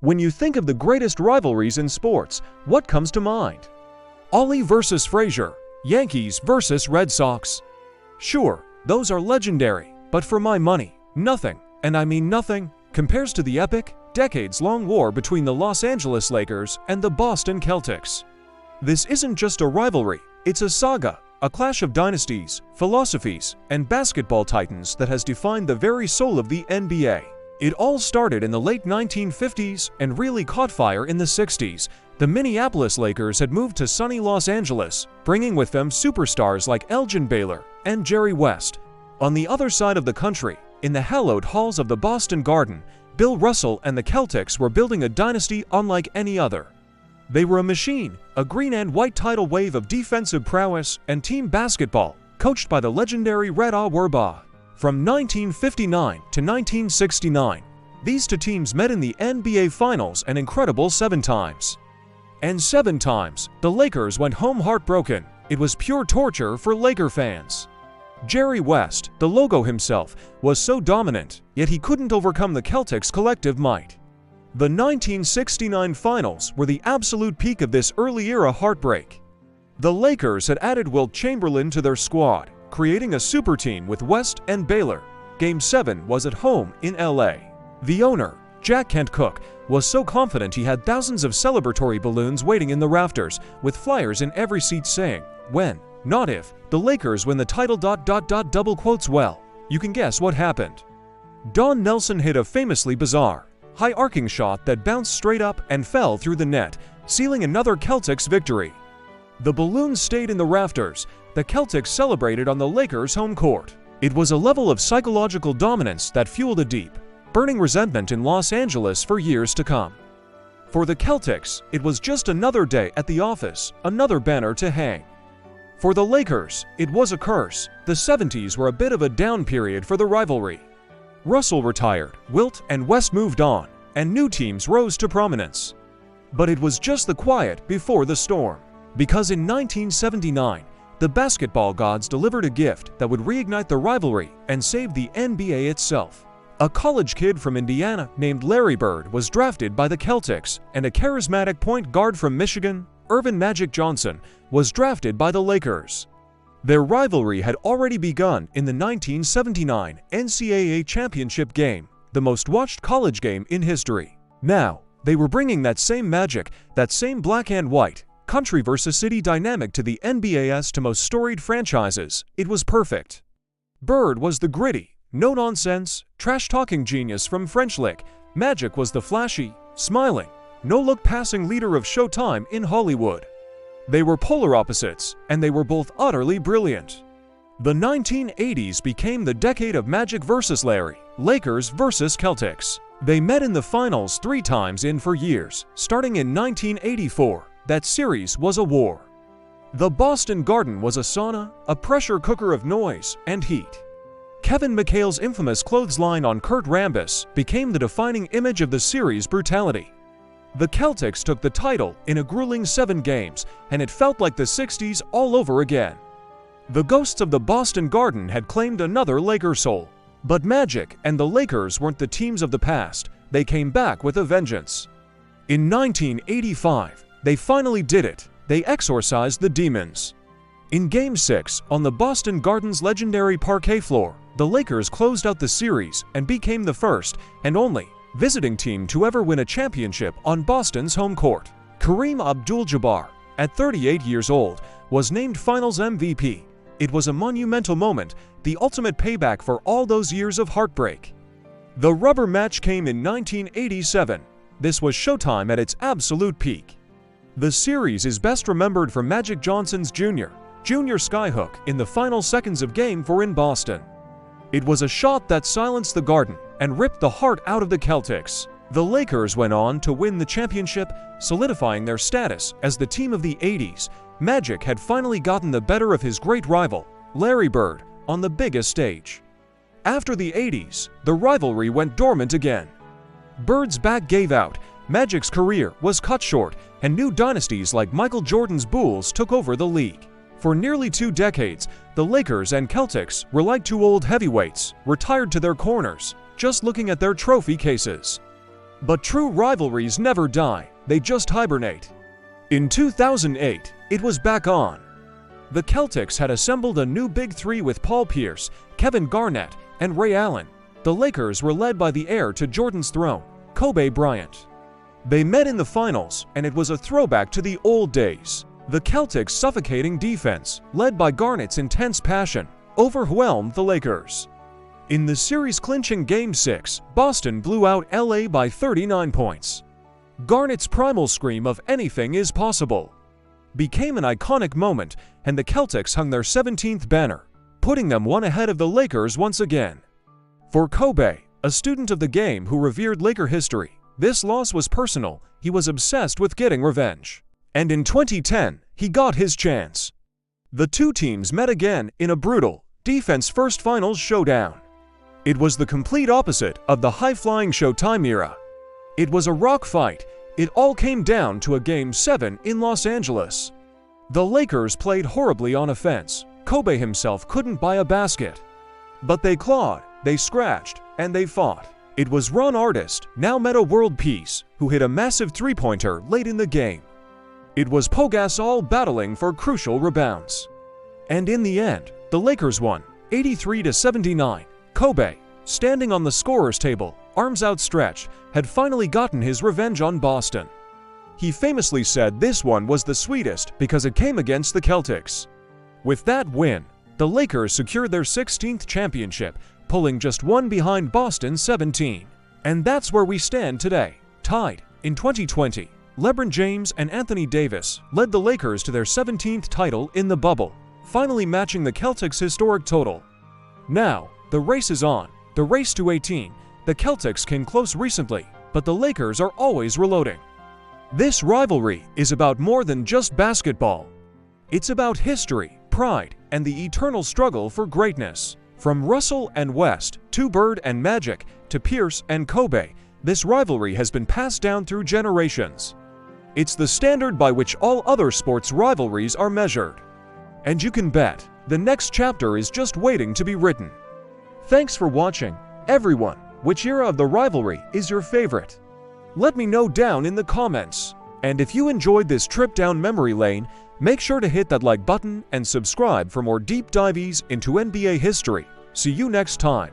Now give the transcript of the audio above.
When you think of the greatest rivalries in sports, what comes to mind? Ollie versus Frazier, Yankees versus Red Sox. Sure, those are legendary, but for my money, nothing, and I mean nothing, compares to the epic, decades-long war between the Los Angeles Lakers and the Boston Celtics. This isn't just a rivalry, it's a saga, a clash of dynasties, philosophies, and basketball titans that has defined the very soul of the NBA. It all started in the late 1950s and really caught fire in the 60s. The Minneapolis Lakers had moved to sunny Los Angeles, bringing with them superstars like Elgin Baylor and Jerry West. On the other side of the country, in the hallowed halls of the Boston Garden, Bill Russell and the Celtics were building a dynasty unlike any other. They were a machine, a green and white tidal wave of defensive prowess and team basketball, coached by the legendary Red Auerbach. From 1959 to 1969, these two teams met in the NBA Finals an incredible 7 times. And 7 times, the Lakers went home heartbroken. It was pure torture for Laker fans. Jerry West, the logo himself, was so dominant, yet he couldn't overcome the Celtics' collective might. The 1969 Finals were the absolute peak of this early-era heartbreak. The Lakers had added Wilt Chamberlain to their squad, creating a super team with West and Baylor. Game 7 was at home in LA. The owner, Jack Kent Cooke, was so confident he had thousands of celebratory balloons waiting in the rafters, with flyers in every seat saying, "When, not if, the Lakers win the title ... double quotes." Well, you can guess what happened. Don Nelson hit a famously bizarre, high-arcing shot that bounced straight up and fell through the net, sealing another Celtics victory. The balloons stayed in the rafters. The Celtics celebrated on the Lakers' home court. It was a level of psychological dominance that fueled a deep, burning resentment in Los Angeles for years to come. For the Celtics, it was just another day at the office, another banner to hang. For the Lakers, it was a curse. The 70s were a bit of a down period for the rivalry. Russell retired, Wilt and West moved on, and new teams rose to prominence. But it was just the quiet before the storm. Because in 1979, the basketball gods delivered a gift that would reignite the rivalry and save the NBA itself. A college kid from Indiana named Larry Bird was drafted by the Celtics, and a charismatic point guard from Michigan, Earvin Magic Johnson, was drafted by the Lakers. Their rivalry had already begun in the 1979 NCAA championship game, the most watched college game in history. Now, they were bringing that same magic, that same black and white, country versus city dynamic to the NBA's to most storied franchises. It was perfect. Bird was the gritty, no-nonsense, trash-talking genius from French Lick. Magic was the flashy, smiling, no-look passing leader of Showtime in Hollywood. They were polar opposites, and they were both utterly brilliant. The 1980s became the decade of Magic versus Larry, Lakers versus Celtics. They met in the finals 3 times in 4 years, starting in 1984. That series was a war. The Boston Garden was a sauna, a pressure cooker of noise and heat. Kevin McHale's infamous clothesline on Kurt Rambis became the defining image of the series' brutality. The Celtics took the title in a grueling 7 games, and it felt like the 60s all over again. The ghosts of the Boston Garden had claimed another Laker soul. But Magic and the Lakers weren't the teams of the past. They came back with a vengeance. In 1985, they finally did it. They exorcised the demons. In Game 6, on the Boston Garden's legendary parquet floor, the Lakers closed out the series and became the first and only visiting team to ever win a championship on Boston's home court. Kareem Abdul-Jabbar, at 38 years old, was named Finals MVP. It was a monumental moment, the ultimate payback for all those years of heartbreak. The rubber match came in 1987. This was Showtime at its absolute peak. The series is best remembered for Magic Johnson's Jr. skyhook in the final seconds of Game 4 in Boston. It was a shot that silenced the Garden and ripped the heart out of the Celtics. The Lakers went on to win the championship, solidifying their status as the team of the 80s. Magic had finally gotten the better of his great rival, Larry Bird, on the biggest stage. After the 80s, the rivalry went dormant again. Bird's back gave out, Magic's career was cut short, and new dynasties like Michael Jordan's Bulls took over the league. For nearly 2 decades, the Lakers and Celtics were like 2 old heavyweights, retired to their corners, just looking at their trophy cases. But true rivalries never die, they just hibernate. In 2008, it was back on. The Celtics had assembled a new Big Three with Paul Pierce, Kevin Garnett, and Ray Allen. The Lakers were led by the heir to Jordan's throne, Kobe Bryant. They met in the finals, and it was a throwback to the old days. The Celtics' suffocating defense, led by Garnett's intense passion, overwhelmed the Lakers. In the series-clinching Game 6, Boston blew out LA by 39 points. Garnett's primal scream of "anything is possible" became an iconic moment, and the Celtics hung their 17th banner, putting them one ahead of the Lakers once again. For Kobe, a student of the game who revered Laker history, this loss was personal. He was obsessed with getting revenge. And in 2010, he got his chance. The two teams met again in a brutal, defense-first finals showdown. It was the complete opposite of the high-flying Showtime era. It was a rock fight. It all came down to a Game 7 in Los Angeles. The Lakers played horribly on offense. Kobe himself couldn't buy a basket. But they clawed, they scratched, and they fought. It was Ron Artest, now Meta World Peace, who hit a massive three-pointer late in the game. It was Pau Gasol battling for crucial rebounds. And in the end, the Lakers won, 83-79. Kobe, standing on the scorer's table, arms outstretched, had finally gotten his revenge on Boston. He famously said this one was the sweetest because it came against the Celtics. With that win, the Lakers secured their 16th championship, pulling just one behind Boston's 17. And that's where we stand today, tied. In 2020, LeBron James and Anthony Davis led the Lakers to their 17th title in the bubble, finally matching the Celtics' historic total. Now, the race is on, the race to 18. The Celtics came close recently, but the Lakers are always reloading. This rivalry is about more than just basketball. It's about history, pride, and the eternal struggle for greatness. From Russell and West, to Bird and Magic, to Pierce and Kobe, this rivalry has been passed down through generations. It's the standard by which all other sports rivalries are measured. And you can bet, the next chapter is just waiting to be written. Thanks for watching, everyone. Which era of the rivalry is your favorite? Let me know down in the comments. And if you enjoyed this trip down memory lane, make sure to hit that like button and subscribe for more deep dives into NBA history. See you next time.